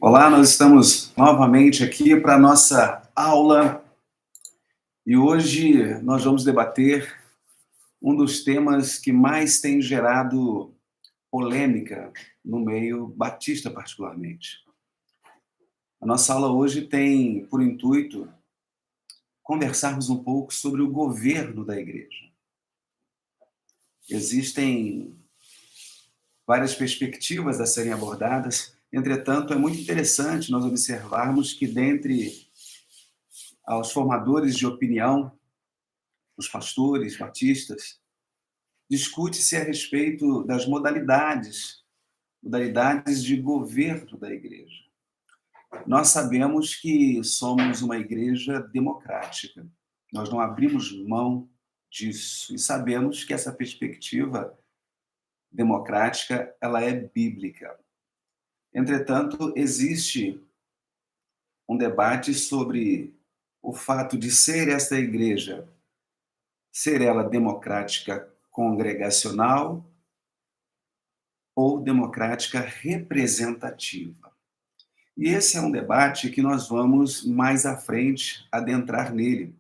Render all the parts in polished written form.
Olá, nós estamos novamente aqui para a nossa aula e hoje nós vamos debater um dos temas que mais tem gerado polêmica no meio batista, particularmente. A nossa aula hoje tem por intuito conversarmos um pouco sobre o governo da igreja. Existem várias perspectivas a serem abordadas, entretanto, é muito interessante nós observarmos que, dentre aos formadores de opinião, os pastores batistas, discute-se a respeito das modalidades de governo da igreja. Nós sabemos que somos uma igreja democrática. Nós não abrimos mão disso e sabemos que essa perspectiva democrática, ela é bíblica. Entretanto, existe um debate sobre o fato de ser esta igreja, ser ela democrática congregacional ou democrática representativa. E esse é um debate que nós vamos mais à frente adentrar nele.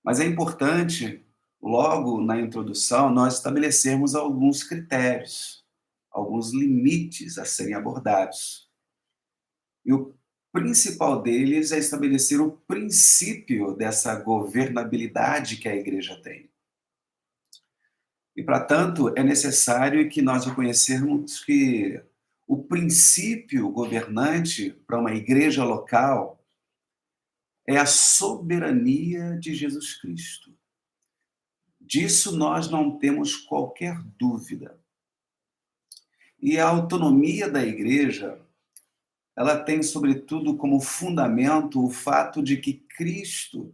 Mas é importante, logo na introdução, nós estabelecermos alguns critérios, alguns limites a serem abordados. E o principal deles é estabelecer o princípio dessa governabilidade que a igreja tem. E, para tanto, é necessário que nós reconhecermos que o princípio governante para uma igreja local é a soberania de Jesus Cristo. Disso nós não temos qualquer dúvida. E a autonomia da igreja, ela tem, sobretudo, como fundamento o fato de que Cristo,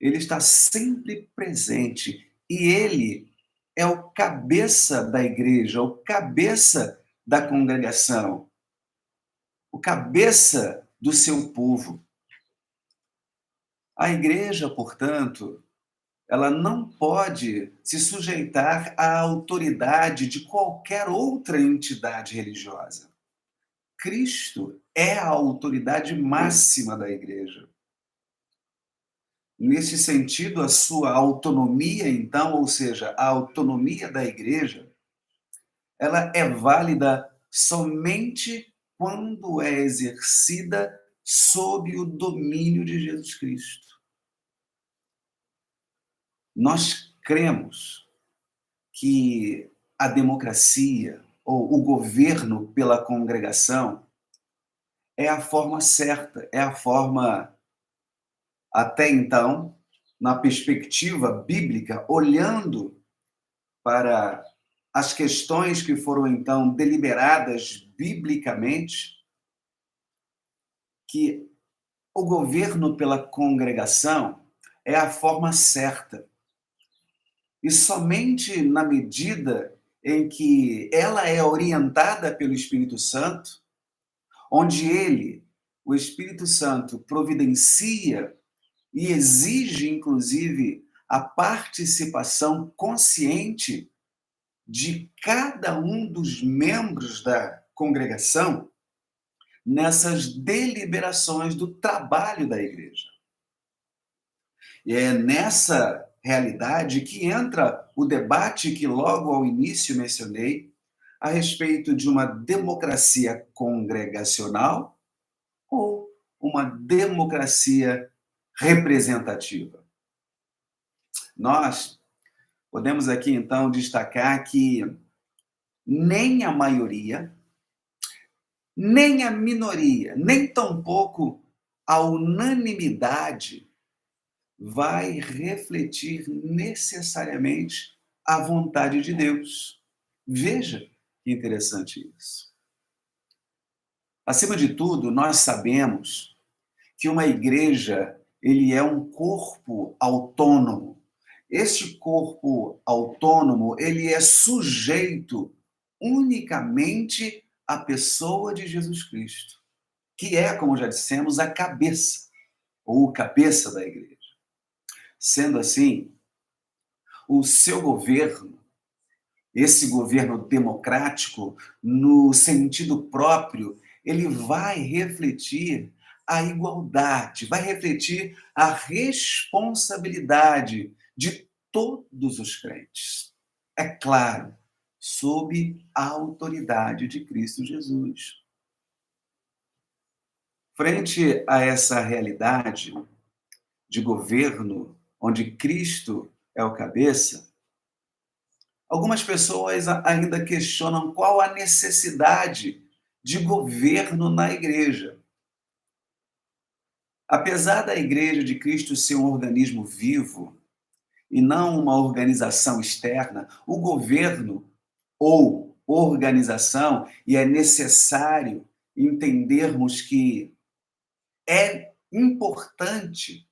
ele está sempre presente e ele é o cabeça da igreja, o cabeça da congregação, o cabeça do seu povo. A igreja, portanto, ela não pode se sujeitar à autoridade de qualquer outra entidade religiosa. Cristo é a autoridade máxima da igreja. Nesse sentido, a sua autonomia, então, ou seja, a autonomia da igreja, ela é válida somente quando é exercida sob o domínio de Jesus Cristo. Nós cremos que a democracia, ou o governo pela congregação, é a forma certa, é a forma, até então, na perspectiva bíblica, olhando para as questões que foram, então, deliberadas biblicamente, que o governo pela congregação é a forma certa. E somente na medida em que ela é orientada pelo Espírito Santo, onde ele, o Espírito Santo, providencia e exige, inclusive, a participação consciente de cada um dos membros da congregação nessas deliberações do trabalho da igreja. E é nessa realidade que entra o debate que logo ao início mencionei a respeito de uma democracia congregacional ou uma democracia representativa. Nós podemos aqui, então, destacar que nem a maioria, nem a minoria, nem tampouco a unanimidade vai refletir necessariamente a vontade de Deus. Veja que interessante isso. Acima de tudo, nós sabemos que uma igreja, ele é um corpo autônomo. Este corpo autônomo, ele é sujeito unicamente à pessoa de Jesus Cristo, que é, como já dissemos, a cabeça, ou o cabeça da igreja. Sendo assim, o seu governo, esse governo democrático, no sentido próprio, ele vai refletir a igualdade, vai refletir a responsabilidade de todos os crentes. É claro, sob a autoridade de Cristo Jesus. Frente a essa realidade de governo, onde Cristo é o cabeça, algumas pessoas ainda questionam qual a necessidade de governo na igreja. Apesar da Igreja de Cristo ser um organismo vivo e não uma organização externa, o governo ou organização, e é necessário entendermos que é importante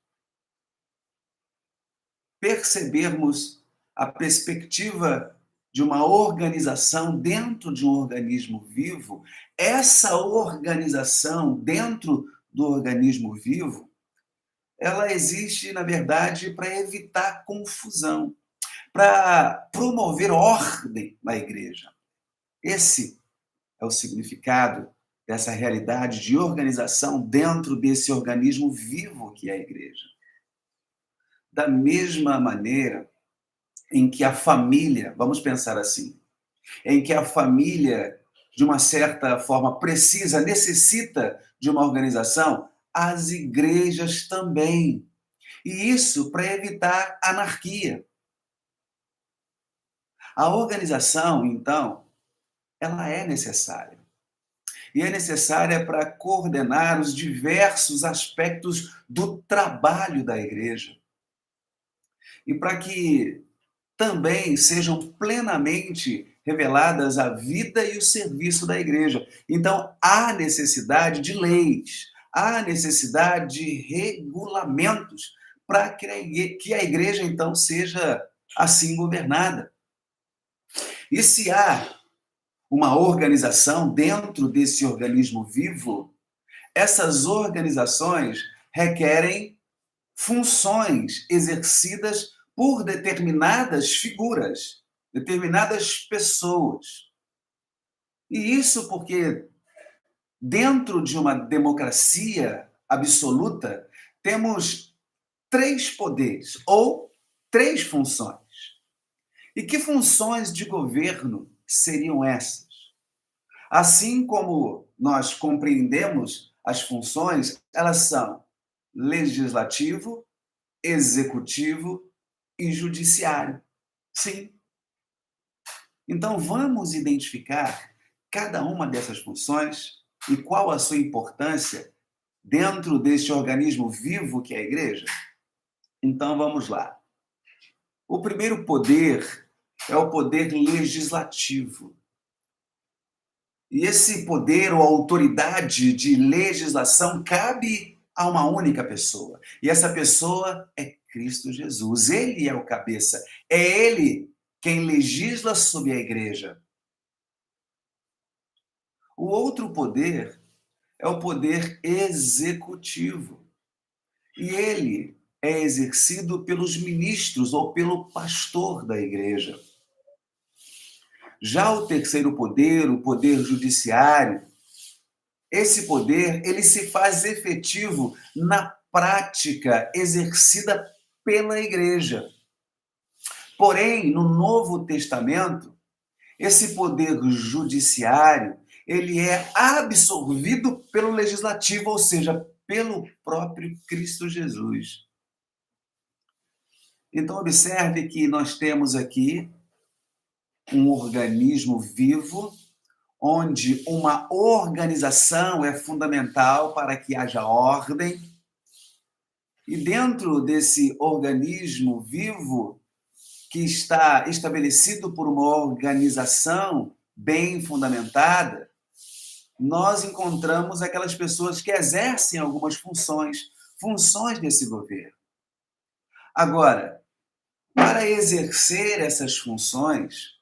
percebermos a perspectiva de uma organização dentro de um organismo vivo. Essa organização dentro do organismo vivo, ela existe, na verdade, para evitar confusão, para promover ordem na igreja. Esse é o significado dessa realidade de organização dentro desse organismo vivo que é a igreja. Da mesma maneira em que a família, vamos pensar assim, em que a família, de uma certa forma, necessita de uma organização, as igrejas também. E isso para evitar anarquia. A organização, então, ela é necessária. E é necessária para coordenar os diversos aspectos do trabalho da igreja. E para que também sejam plenamente reveladas a vida e o serviço da igreja. Então, há necessidade de leis, há necessidade de regulamentos para que a igreja, então, seja assim governada. E se há uma organização dentro desse organismo vivo, essas organizações requerem funções exercidas por determinadas figuras, determinadas pessoas. E isso porque, dentro de uma democracia absoluta, temos três poderes, ou três funções. E que funções de governo seriam essas? Assim como nós compreendemos as funções, elas são legislativo, executivo e judiciário. Sim. Então vamos identificar cada uma dessas funções e qual a sua importância dentro deste organismo vivo que é a igreja? Então vamos lá. O primeiro poder é o poder legislativo. E esse poder ou autoridade de legislação cabe a uma única pessoa. E essa pessoa é Cristo Jesus. Ele é o cabeça. É ele quem legisla sobre a igreja. O outro poder é o poder executivo. E ele é exercido pelos ministros ou pelo pastor da igreja. Já o terceiro poder, o poder judiciário, esse poder, ele se faz efetivo na prática exercida pela igreja. Porém, no Novo Testamento, esse poder judiciário, ele é absorvido pelo legislativo, ou seja, pelo próprio Cristo Jesus. Então, observe que nós temos aqui um organismo vivo, onde uma organização é fundamental para que haja ordem. E dentro desse organismo vivo, que está estabelecido por uma organização bem fundamentada, nós encontramos aquelas pessoas que exercem algumas funções desse governo. Agora, para exercer essas funções,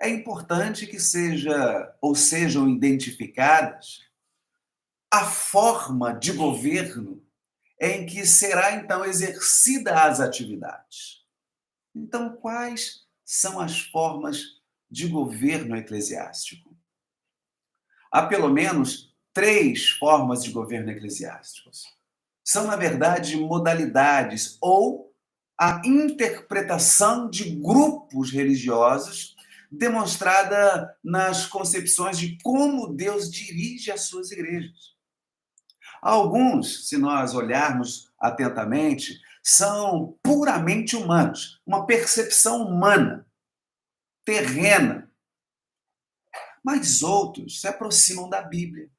é importante que sejam identificadas a forma de governo em que será, então, exercida as atividades. Então, quais são as formas de governo eclesiástico? Há, pelo menos, três formas de governo eclesiásticos. São, na verdade, modalidades ou a interpretação de grupos religiosos demonstrada nas concepções de como Deus dirige as suas igrejas. Alguns, se nós olharmos atentamente, são puramente humanos, uma percepção humana, terrena. Mas outros se aproximam da Bíblia.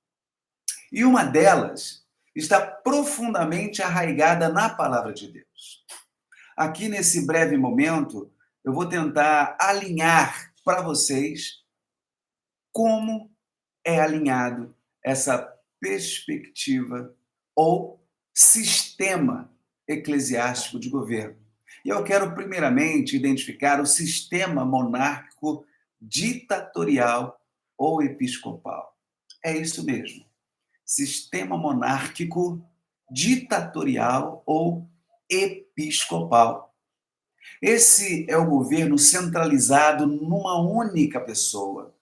E uma delas está profundamente arraigada na palavra de Deus. Aqui, nesse breve momento, eu vou tentar alinhar para vocês como é alinhado essa perspectiva ou sistema eclesiástico de governo. E eu quero, primeiramente, identificar o sistema monárquico ditatorial ou episcopal. É isso mesmo. Sistema monárquico ditatorial ou episcopal. Esse é o governo centralizado numa única pessoa.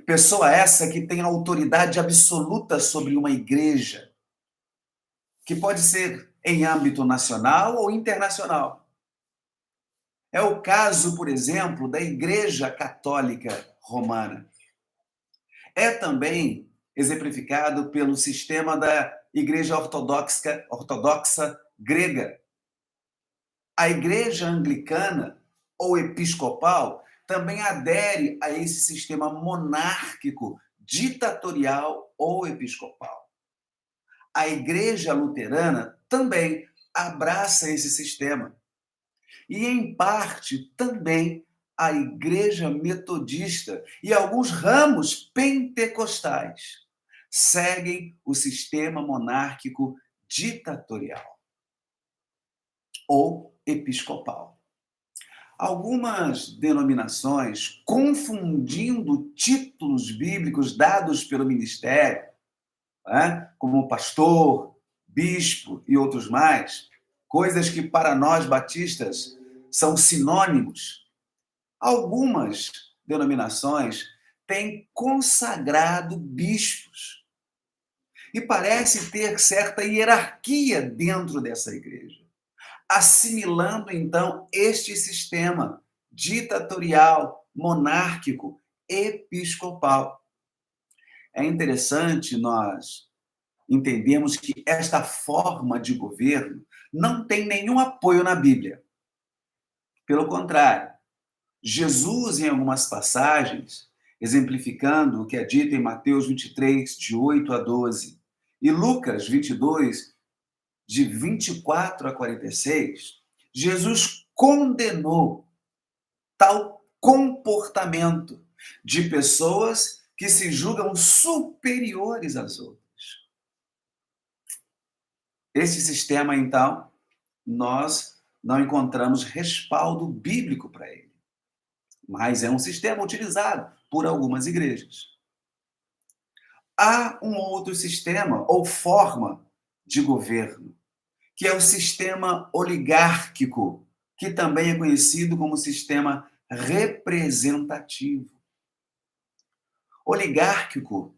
Pessoa essa que tem autoridade absoluta sobre uma igreja, que pode ser em âmbito nacional ou internacional. É o caso, por exemplo, da Igreja Católica Romana. É também exemplificado pelo sistema da Igreja Ortodoxa Grega. A Igreja Anglicana ou Episcopal também adere a esse sistema monárquico, ditatorial ou episcopal. A Igreja Luterana também abraça esse sistema. E, em parte, também a Igreja Metodista e alguns ramos pentecostais seguem o sistema monárquico ditatorial ou episcopal. Algumas denominações, confundindo títulos bíblicos dados pelo ministério, como pastor, bispo e outros mais, coisas que para nós batistas são sinônimos. Algumas denominações têm consagrado bispos e parece ter certa hierarquia dentro dessa igreja, assimilando então este sistema ditatorial, monárquico, episcopal. É interessante nós entendermos que esta forma de governo não tem nenhum apoio na Bíblia. Pelo contrário, Jesus, em algumas passagens, exemplificando o que é dito em Mateus 23, de 8 a 12, e Lucas 22, de 24 a 46, Jesus condenou tal comportamento de pessoas que se julgam superiores às outras. Esse sistema, então, nós não encontramos respaldo bíblico para ele, mas é um sistema utilizado por algumas igrejas. Há um outro sistema ou forma de governo, que é o sistema oligárquico, que também é conhecido como sistema representativo. Oligárquico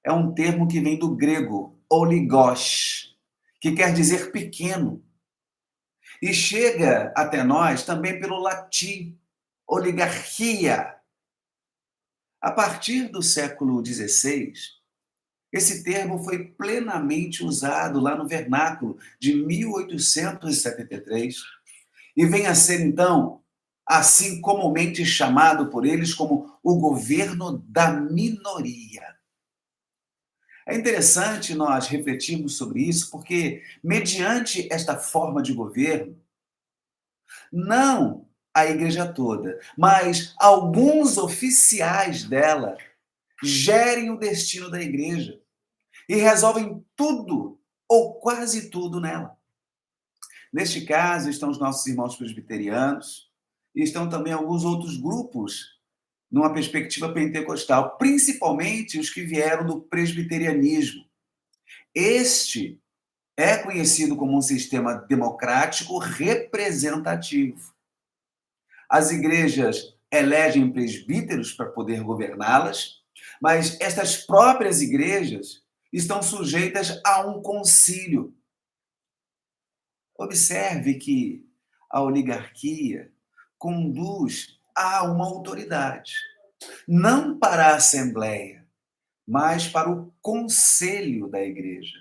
é um termo que vem do grego oligos, que quer dizer pequeno, e chega até nós também pelo latim oligarquia. A partir do século XVI, esse termo foi plenamente usado lá no vernáculo de 1873 e vem a ser, então, assim comumente chamado por eles como o governo da minoria. É interessante nós refletirmos sobre isso, porque, mediante esta forma de governo, não a igreja toda, mas alguns oficiais dela gerem o destino da igreja e resolvem tudo ou quase tudo nela. Neste caso, estão os nossos irmãos presbiterianos e estão também alguns outros grupos numa perspectiva pentecostal, principalmente os que vieram do presbiterianismo. Este é conhecido como um sistema democrático representativo. As igrejas elegem presbíteros para poder governá-las, Mas estas próprias igrejas estão sujeitas a um concílio. Observe que a oligarquia conduz a uma autoridade, não para a Assembleia, mas para o conselho da igreja.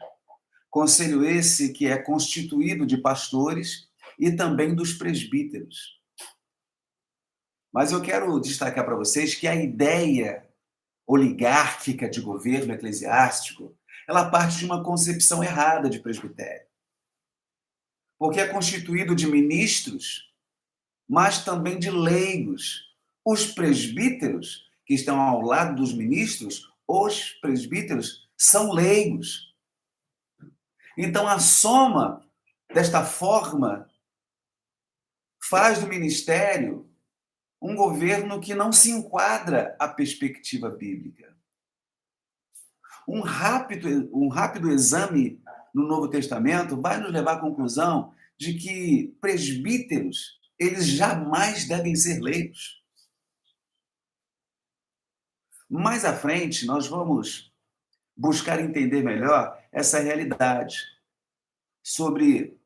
Conselho esse que é constituído de pastores e também dos presbíteros. Mas eu quero destacar para vocês que a ideia oligárquica de governo eclesiástico, ela parte de uma concepção errada de presbitério. Porque é constituído de ministros, mas também de leigos. Os presbíteros, que estão ao lado dos ministros, os presbíteros são leigos. Então, a soma desta forma faz do ministério um governo que não se enquadra à perspectiva bíblica. Um rápido exame no Novo Testamento vai nos levar à conclusão de que presbíteros, eles jamais devem ser leigos. Mais à frente, nós vamos buscar entender melhor essa realidade sobre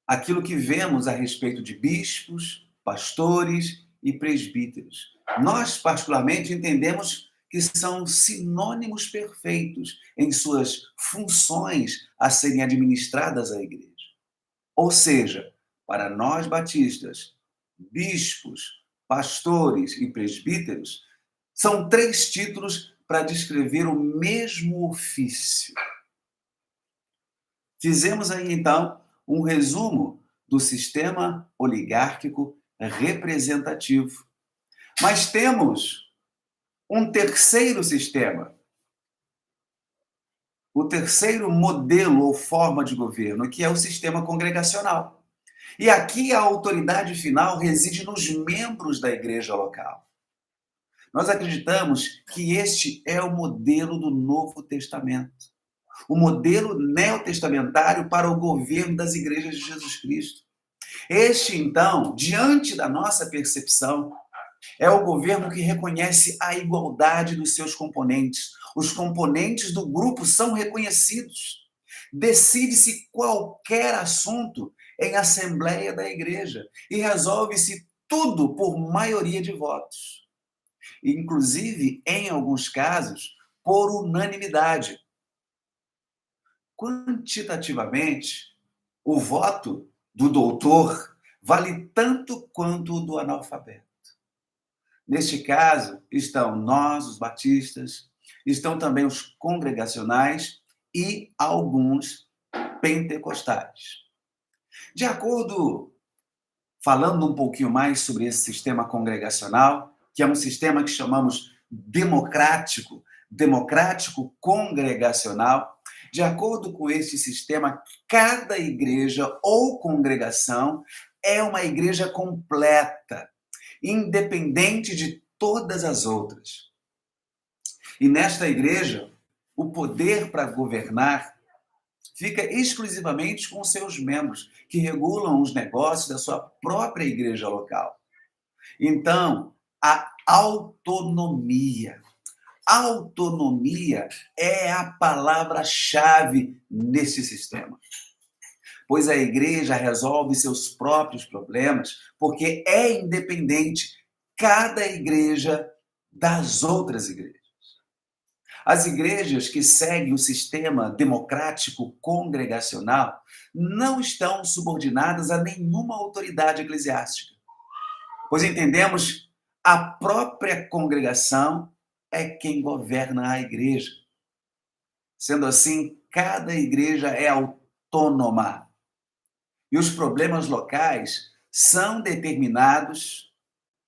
aquilo que vemos a respeito de bispos, pastores e presbíteros. Nós, particularmente, entendemos que são sinônimos perfeitos em suas funções a serem administradas à igreja. Ou seja, para nós batistas, bispos, pastores e presbíteros são 3 títulos para descrever o mesmo ofício. Fizemos aí, então, um resumo do sistema oligárquico representativo. Mas temos um terceiro sistema, o terceiro modelo ou forma de governo, que é o sistema congregacional. E aqui a autoridade final reside nos membros da igreja local. Nós acreditamos que este é o modelo do Novo Testamento, o modelo neotestamentário para o governo das igrejas de Jesus Cristo. Este, então, diante da nossa percepção, é o governo que reconhece a igualdade dos seus componentes. Os componentes do grupo são reconhecidos. Decide-se qualquer assunto em assembleia da igreja e resolve-se tudo por maioria de votos. Inclusive, em alguns casos, por unanimidade. Quantitativamente, o voto do doutor vale tanto quanto o do analfabeto. Neste caso, estão nós, os batistas, estão também os congregacionais e alguns pentecostais. De acordo, falando um pouquinho mais sobre esse sistema congregacional, que é um sistema que chamamos democrático congregacional, de acordo com este sistema, cada igreja ou congregação é uma igreja completa, independente de todas as outras. E nesta igreja, o poder para governar fica exclusivamente com seus membros, que regulam os negócios da sua própria igreja local. Então, a autonomia. Autonomia é a palavra-chave nesse sistema. Pois a igreja resolve seus próprios problemas porque é independente cada igreja das outras igrejas. As igrejas que seguem o sistema democrático congregacional não estão subordinadas a nenhuma autoridade eclesiástica, pois entendemos a própria congregação é quem governa a igreja. Sendo assim, cada igreja é autônoma. E os problemas locais são determinados,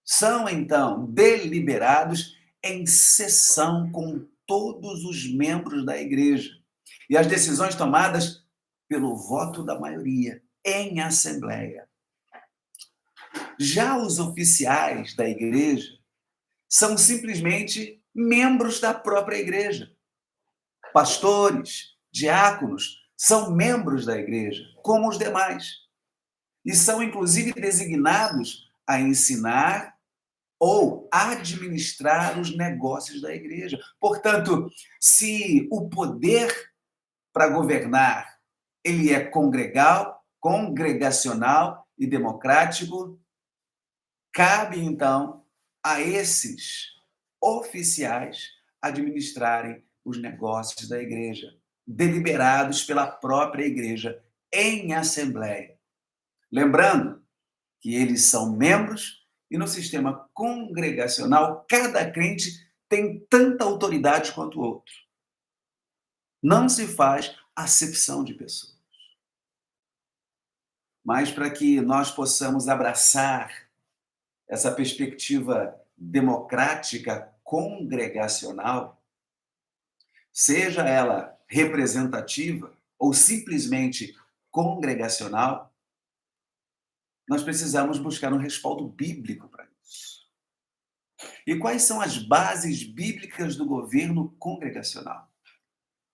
são então deliberados em sessão com todos os membros da igreja. E as decisões tomadas pelo voto da maioria, em assembleia. Já os oficiais da igreja são simplesmente membros da própria igreja. Pastores, diáconos, são membros da igreja, como os demais. E são, inclusive, designados a ensinar ou administrar os negócios da igreja. Portanto, se o poder para governar ele é congregacional e democrático, cabe então a esses oficiais administrarem os negócios da igreja, deliberados pela própria igreja em assembleia. Lembrando que eles são membros e no sistema congregacional cada crente tem tanta autoridade quanto o outro. Não se faz acepção de pessoas. Mas para que nós possamos abraçar essa perspectiva democrática congregacional, seja ela representativa ou simplesmente congregacional, nós precisamos buscar um respaldo bíblico para isso. E quais são as bases bíblicas do governo congregacional?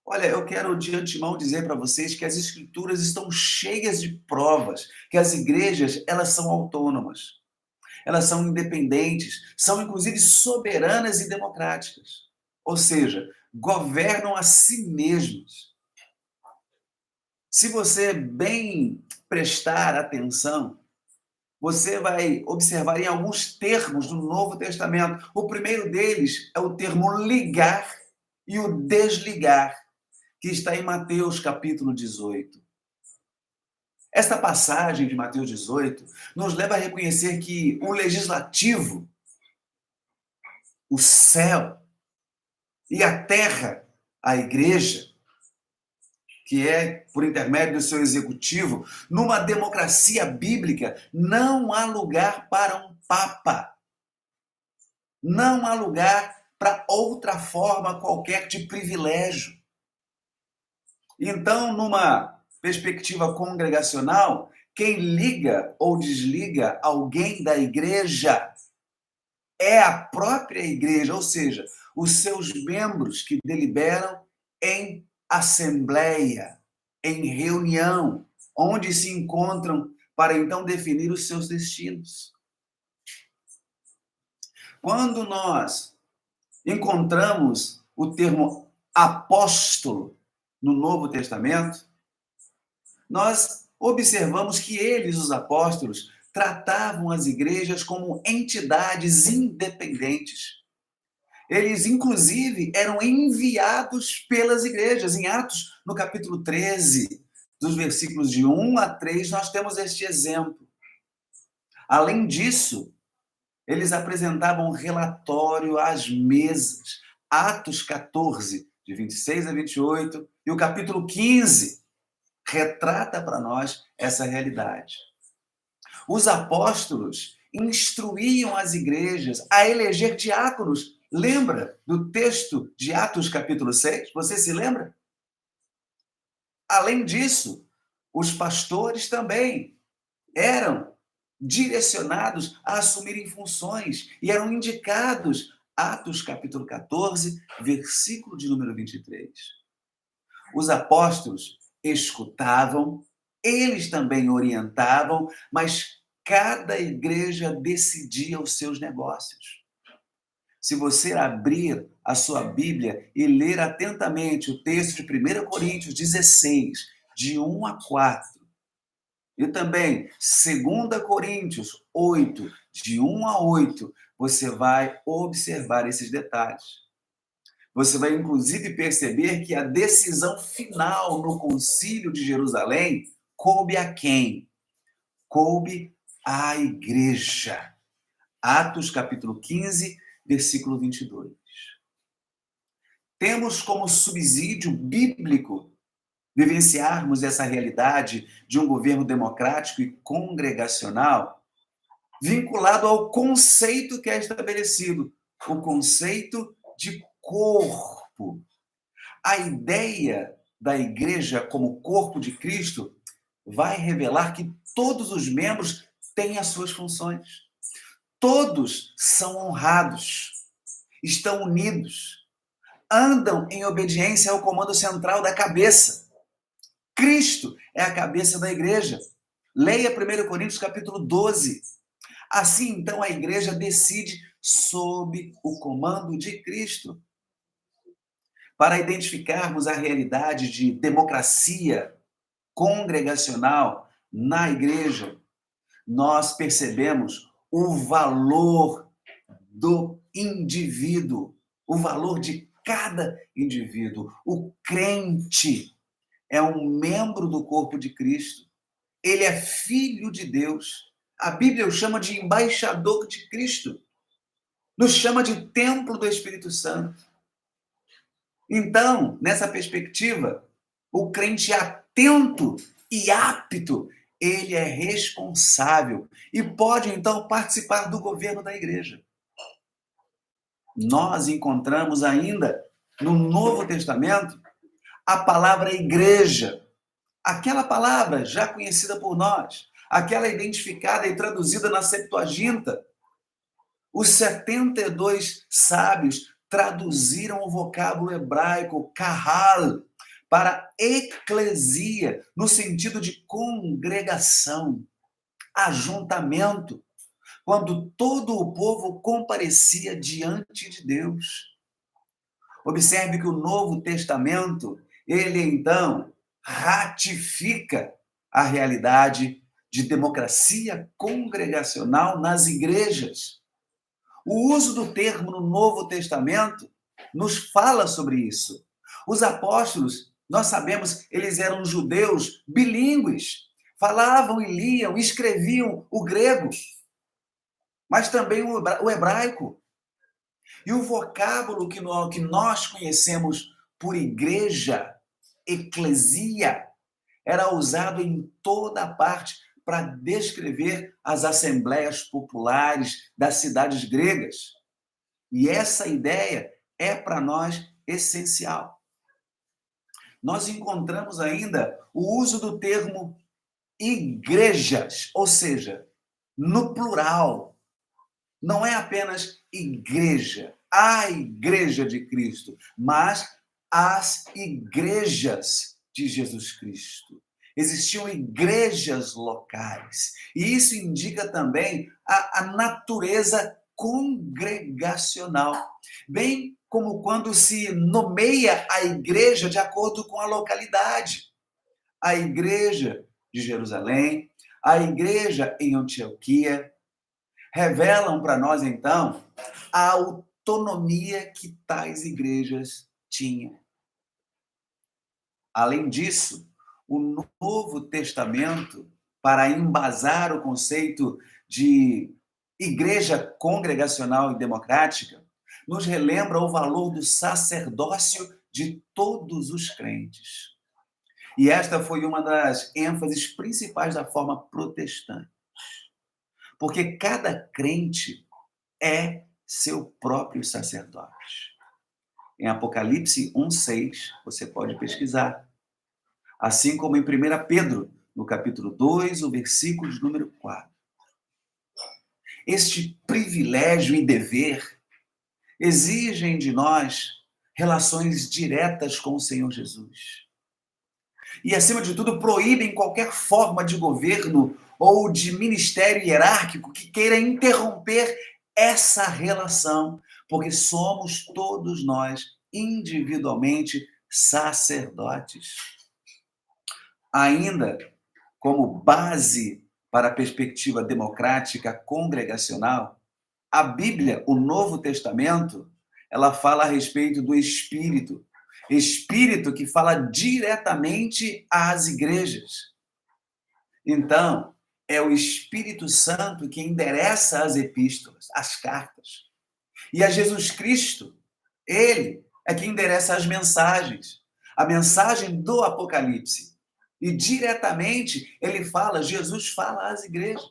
Olha, eu quero de antemão dizer para vocês que as escrituras estão cheias de provas que as igrejas, elas são autônomas, elas são independentes, são inclusive soberanas e democráticas. Ou seja, governam a si mesmas. Se você bem prestar atenção, você vai observar em alguns termos do Novo Testamento. O primeiro deles é o termo ligar e o desligar, que está em Mateus capítulo 18. Esta passagem de Mateus 18 nos leva a reconhecer que o legislativo, o céu e a terra, a igreja, que é por intermédio do seu executivo, numa democracia bíblica, não há lugar para um papa. Não há lugar para outra forma qualquer de privilégio. Então, numa perspectiva congregacional, quem liga ou desliga alguém da igreja é a própria igreja, ou seja, os seus membros que deliberam em assembleia, em reunião, onde se encontram para então definir os seus destinos. Quando nós encontramos o termo apóstolo no Novo Testamento, nós observamos que eles, os apóstolos, tratavam as igrejas como entidades independentes. Eles, inclusive, eram enviados pelas igrejas. Em Atos, no capítulo 13, dos versículos de 1 a 3, nós temos este exemplo. Além disso, eles apresentavam um relatório às mesas. Atos 14, de 26 a 28, e o capítulo 15 retrata para nós essa realidade. Os apóstolos instruíam as igrejas a eleger diáconos. Lembra do texto de Atos capítulo 6? Você se lembra? Além disso, os pastores também eram direcionados a assumirem funções e eram indicados. Atos capítulo 14, versículo de número 23. Os apóstolos escutavam, eles também orientavam, mas cada igreja decidia os seus negócios. Se você abrir a sua Bíblia e ler atentamente o texto de 1 Coríntios 16, de 1 a 4, e também 2 Coríntios 8, de 1 a 8, você vai observar esses detalhes. Você vai, inclusive, perceber que a decisão final no Concílio de Jerusalém coube a quem? Coube à igreja. Atos, capítulo 15, versículo 22. Temos como subsídio bíblico vivenciarmos essa realidade de um governo democrático e congregacional vinculado ao conceito que é estabelecido, o conceito de corpo. A ideia da igreja como corpo de Cristo vai revelar que todos os membros têm as suas funções. Todos são honrados, estão unidos, andam em obediência ao comando central da cabeça. Cristo é a cabeça da igreja. Leia 1 Coríntios capítulo 12. Assim, então, a igreja decide sob o comando de Cristo. Para identificarmos a realidade de democracia congregacional na igreja, nós percebemos o valor do indivíduo, o valor de cada indivíduo. O crente é um membro do corpo de Cristo. Ele é filho de Deus. A Bíblia o chama de embaixador de Cristo. Nos chama de templo do Espírito Santo. Então, nessa perspectiva, o crente atento e apto, ele é responsável e pode, então, participar do governo da igreja. Nós encontramos ainda no Novo Testamento a palavra igreja, aquela palavra já conhecida por nós, aquela identificada e traduzida na Septuaginta. Os 72 sábios traduziram o vocábulo hebraico kahal para eclesia, no sentido de congregação, ajuntamento, quando todo o povo comparecia diante de Deus. Observe que o Novo Testamento, ele então ratifica a realidade de democracia congregacional nas igrejas. O uso do termo no Novo Testamento nos fala sobre isso. Os apóstolos, nós sabemos, eles eram judeus bilíngues, falavam e liam, escreviam o grego, mas também o hebraico. E o vocábulo que nós conhecemos por igreja, eclesia, era usado em toda parte para descrever as assembleias populares das cidades gregas. E essa ideia é para nós essencial. Nós encontramos ainda o uso do termo igrejas, ou seja, no plural. Não é apenas igreja, a igreja de Cristo, mas as igrejas de Jesus Cristo. Existiam igrejas locais. E isso indica também a natureza congregacional. Bem como quando se nomeia a igreja de acordo com a localidade. A igreja de Jerusalém, a igreja em Antioquia, revelam para nós, então, a autonomia que tais igrejas tinham. Além disso, o Novo Testamento, para embasar o conceito de igreja congregacional e democrática, nos relembra o valor do sacerdócio de todos os crentes. E esta foi uma das ênfases principais da forma protestante. Porque cada crente é seu próprio sacerdote. Em Apocalipse 1:6, você pode pesquisar. Assim como em 1 Pedro, no capítulo 2, o versículo de número 4. Este privilégio e dever exigem de nós relações diretas com o Senhor Jesus. E, acima de tudo, proíbem qualquer forma de governo ou de ministério hierárquico que queira interromper essa relação, porque somos todos nós, individualmente, sacerdotes. Ainda como base para a perspectiva democrática congregacional, a Bíblia, o Novo Testamento, ela fala a respeito do Espírito. Espírito que fala diretamente às igrejas. Então, é o Espírito Santo que endereça as epístolas, as cartas. E a Jesus Cristo, ele é que endereça as mensagens. A mensagem do Apocalipse. E diretamente ele fala, Jesus fala às igrejas.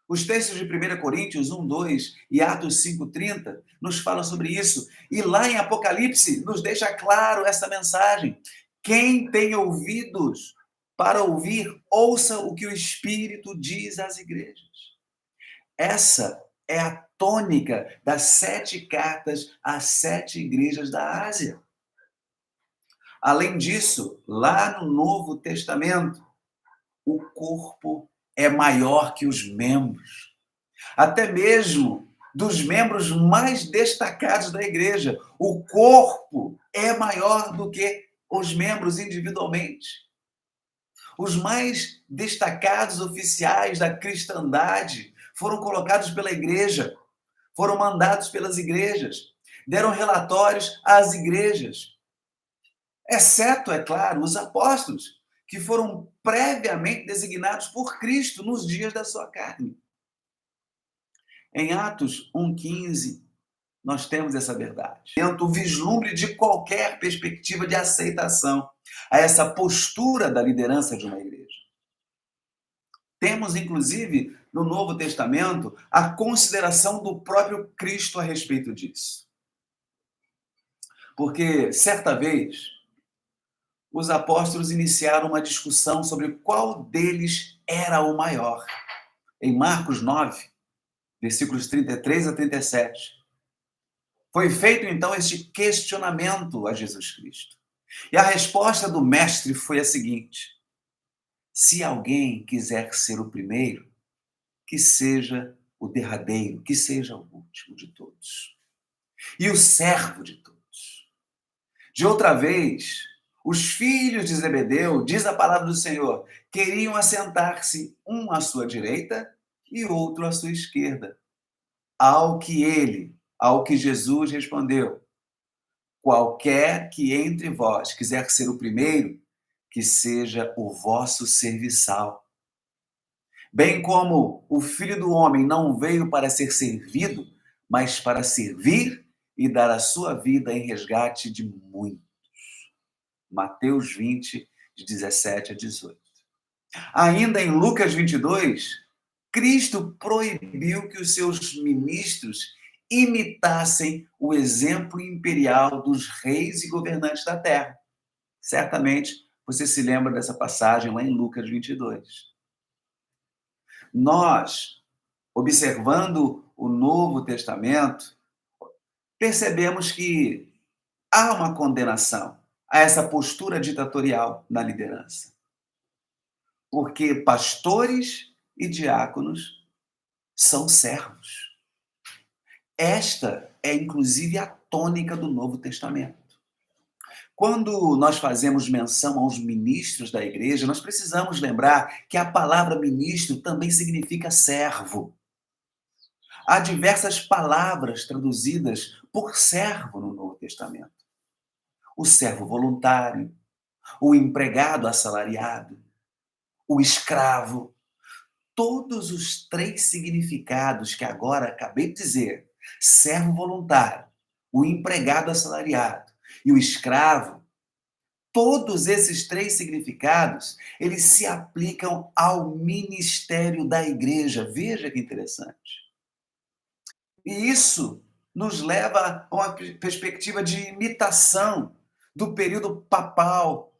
Os textos de 1 Coríntios 1:2 e Atos 5:30 nos falam sobre isso. E lá em Apocalipse nos deixa claro essa mensagem. Quem tem ouvidos para ouvir, ouça o que o Espírito diz às igrejas. Essa é a tônica das 7 cartas às 7 igrejas da Ásia. Além disso, lá no Novo Testamento, o corpo é maior que os membros. Até mesmo dos membros mais destacados da igreja. O corpo é maior do que os membros individualmente. Os mais destacados oficiais da cristandade foram colocados pela igreja, foram mandados pelas igrejas, deram relatórios às igrejas, exceto, é claro, os apóstolos, que foram previamente designados por Cristo nos dias da sua carne. Em Atos 1,15, nós temos essa verdade. O vislumbre de qualquer perspectiva de aceitação a essa postura da liderança de uma igreja. Temos, inclusive, no Novo Testamento, a consideração do próprio Cristo a respeito disso. Porque, certa vez, os apóstolos iniciaram uma discussão sobre qual deles era o maior. Em Marcos 9, versículos 33 a 37. Foi feito, então, este questionamento a Jesus Cristo. E a resposta do mestre foi a seguinte: se alguém quiser ser o primeiro, que seja o derradeiro, que seja o último de todos, e o servo de todos. De outra vez, os filhos de Zebedeu, diz a palavra do Senhor, queriam assentar-se, um à sua direita e outro à sua esquerda. Ao que Jesus respondeu: qualquer que entre vós quiser ser o primeiro, que seja o vosso serviçal. Bem como o Filho do Homem não veio para ser servido, mas para servir e dar a sua vida em resgate de muitos. Mateus 20, de 17 a 18. Ainda em Lucas 22, Cristo proibiu que os seus ministros imitassem o exemplo imperial dos reis e governantes da terra. Certamente você se lembra dessa passagem lá em Lucas 22. Nós, observando o Novo Testamento, percebemos que há uma condenação a essa postura ditatorial na liderança. Porque pastores e diáconos são servos. Esta é, inclusive, a tônica do Novo Testamento. Quando nós fazemos menção aos ministros da igreja, nós precisamos lembrar que a palavra ministro também significa servo. Há diversas palavras traduzidas por servo no Novo Testamento. O servo voluntário, o empregado assalariado, o escravo. Todos os três significados que agora acabei de dizer, servo voluntário, o empregado assalariado e o escravo, todos esses três significados, eles se aplicam ao ministério da igreja. Veja que interessante. E isso nos leva a uma perspectiva de imitação do período papal.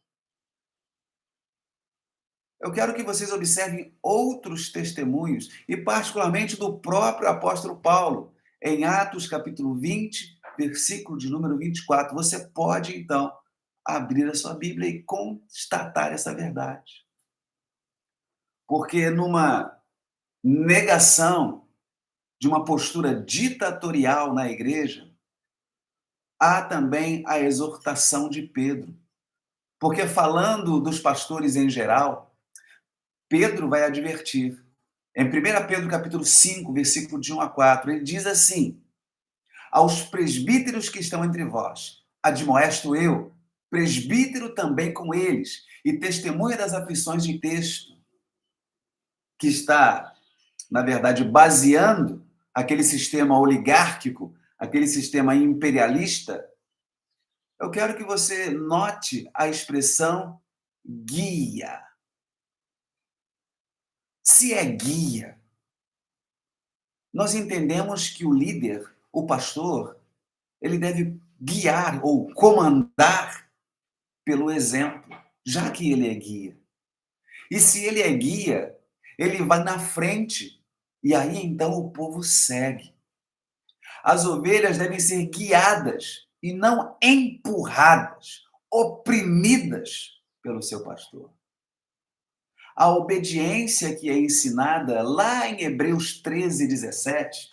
Eu quero que vocês observem outros testemunhos, e particularmente do próprio apóstolo Paulo, em Atos capítulo 20, versículo de número 24. Você pode, então, abrir a sua Bíblia e constatar essa verdade. Porque numa negação de uma postura ditatorial na igreja, há também a exortação de Pedro. Porque falando dos pastores em geral, Pedro vai advertir. Em 1 Pedro capítulo 5, versículo de 1 a 4, ele diz assim: aos presbíteros que estão entre vós, admoesto eu, presbítero também com eles, e testemunha das aflições de texto, que está, na verdade, baseando aquele sistema oligárquico, aquele sistema imperialista. Eu quero que você note a expressão guia. Se é guia, nós entendemos que o líder, o pastor, ele deve guiar ou comandar pelo exemplo, já que ele é guia. E se ele é guia, ele vai na frente, e aí então o povo segue. As ovelhas devem ser guiadas e não empurradas, oprimidas pelo seu pastor. A obediência que é ensinada lá em Hebreus 13, 17,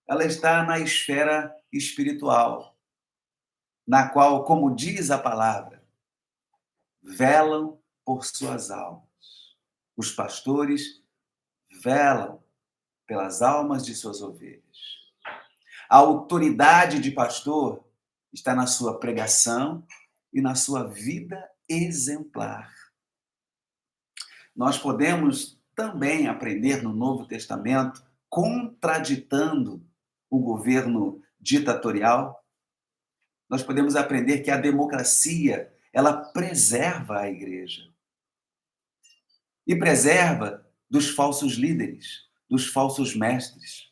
ela está na esfera espiritual, na qual, como diz a palavra, velam por suas almas. Os pastores velam pelas almas de suas ovelhas. A autoridade de pastor está na sua pregação e na sua vida exemplar. Nós podemos também aprender no Novo Testamento, contraditando o governo ditatorial, nós podemos aprender que a democracia, ela preserva a igreja. E preserva dos falsos líderes, dos falsos mestres.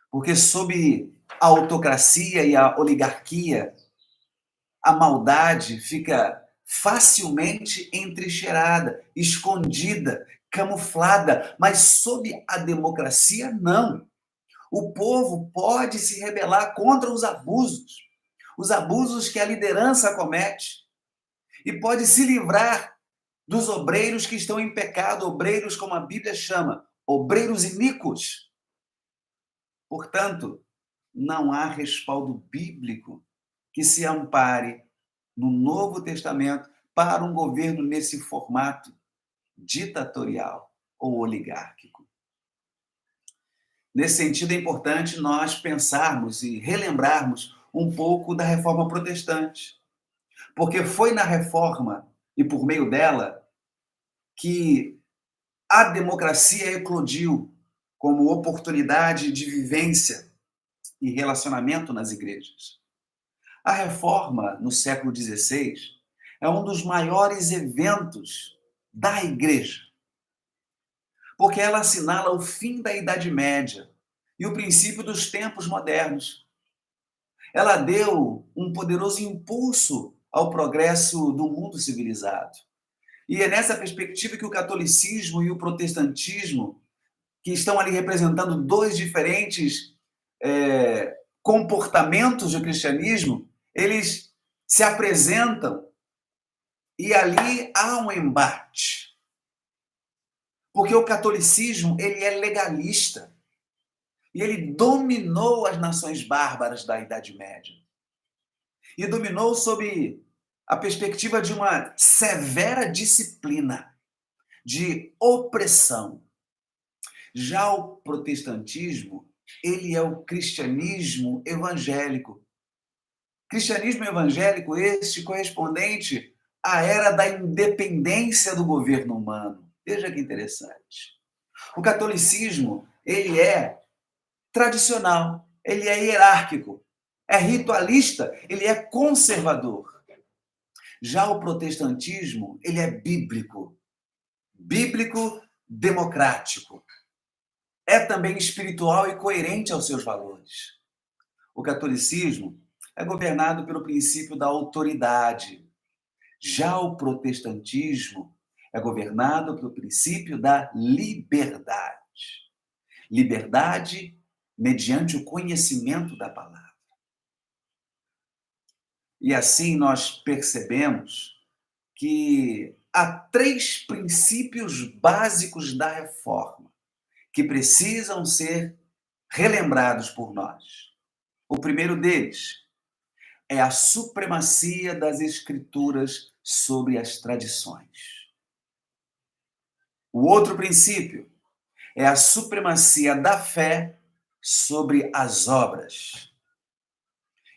Porque sob a autocracia e a oligarquia, a maldade fica facilmente entrincheirada, escondida, camuflada, mas sob a democracia, não. O povo pode se rebelar contra os abusos que a liderança comete, e pode se livrar dos obreiros que estão em pecado, obreiros como a Bíblia chama, obreiros iníquos. Portanto, não há respaldo bíblico que se ampare no Novo Testamento para um governo nesse formato ditatorial ou oligárquico. Nesse sentido, é importante nós pensarmos e relembrarmos um pouco da Reforma Protestante, porque foi na Reforma e por meio dela que a democracia eclodiu como oportunidade de vivência e relacionamento nas igrejas. A Reforma, no século XVI, é um dos maiores eventos da igreja, porque ela assinala o fim da Idade Média e o princípio dos tempos modernos. Ela deu um poderoso impulso ao progresso do mundo civilizado. E é nessa perspectiva que o catolicismo e o protestantismo, que estão ali representando dois diferentes comportamentos do cristianismo, eles se apresentam e ali há um embate. Porque o catolicismo, ele é legalista. E ele dominou as nações bárbaras da Idade Média. E dominou sob a perspectiva de uma severa disciplina, de opressão. Já o protestantismo, ele é o cristianismo evangélico. Cristianismo evangélico este correspondente à era da independência do governo humano. Veja que interessante. O catolicismo, ele é tradicional, ele é hierárquico, é ritualista, ele é conservador. Já o protestantismo, ele é bíblico, bíblico democrático. É também espiritual e coerente aos seus valores. O catolicismo é governado pelo princípio da autoridade. Já o protestantismo é governado pelo princípio da liberdade. Liberdade mediante o conhecimento da palavra. E assim nós percebemos que há três princípios básicos da reforma que precisam ser relembrados por nós. O primeiro deles é a supremacia das escrituras sobre as tradições. O outro princípio é a supremacia da fé sobre as obras.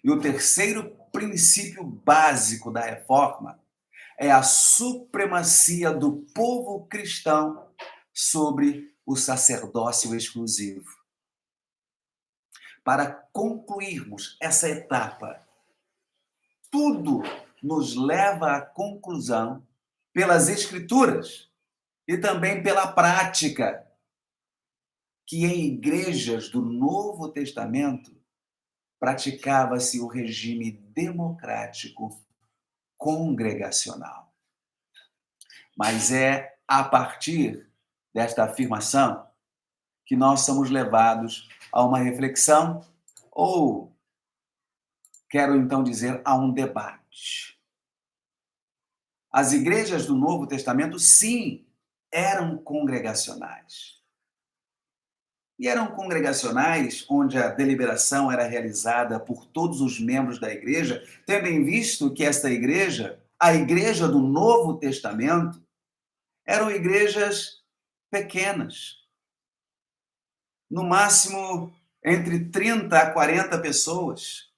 E o terceiro princípio básico da reforma é a supremacia do povo cristão sobre o sacerdócio exclusivo. Para concluirmos essa etapa, tudo nos leva à conclusão, pelas Escrituras e também pela prática, que em igrejas do Novo Testamento praticava-se o regime democrático congregacional. Mas é a partir desta afirmação que nós somos levados a uma reflexão, ou, quero então dizer, a um debate. As igrejas do Novo Testamento, sim, eram congregacionais. E eram congregacionais, onde a deliberação era realizada por todos os membros da igreja, tendo em visto que esta igreja, a igreja do Novo Testamento, eram igrejas pequenas, no máximo entre 30 a 40 pessoas.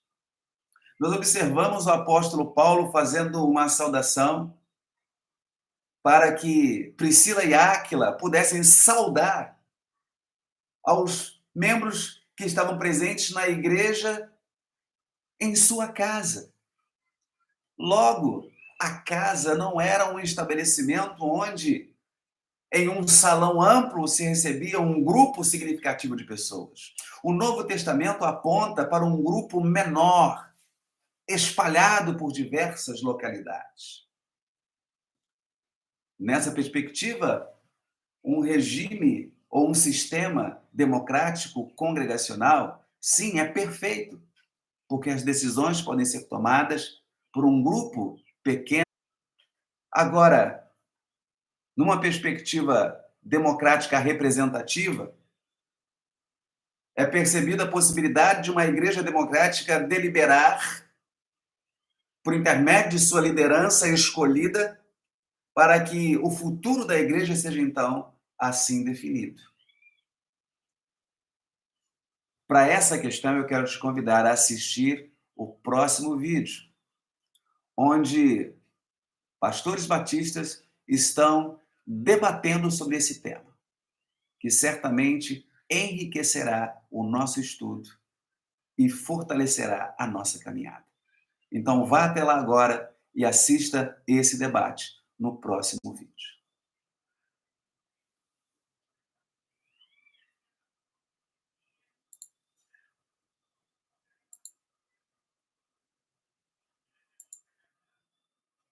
Nós observamos o apóstolo Paulo fazendo uma saudação para que Priscila e Áquila pudessem saudar aos membros que estavam presentes na igreja em sua casa. Logo, a casa não era um estabelecimento onde, em um salão amplo, se recebia um grupo significativo de pessoas. O Novo Testamento aponta para um grupo menor, espalhado por diversas localidades. Nessa perspectiva, um regime ou um sistema democrático congregacional, sim, é perfeito, porque as decisões podem ser tomadas por um grupo pequeno. Agora, numa perspectiva democrática representativa, é percebida a possibilidade de uma igreja democrática deliberar, por intermédio de sua liderança escolhida, para que o futuro da igreja seja, então, assim definido. Para essa questão, eu quero te convidar a assistir o próximo vídeo, onde pastores batistas estão debatendo sobre esse tema, que certamente enriquecerá o nosso estudo e fortalecerá a nossa caminhada. Então, vá até lá agora e assista esse debate no próximo vídeo.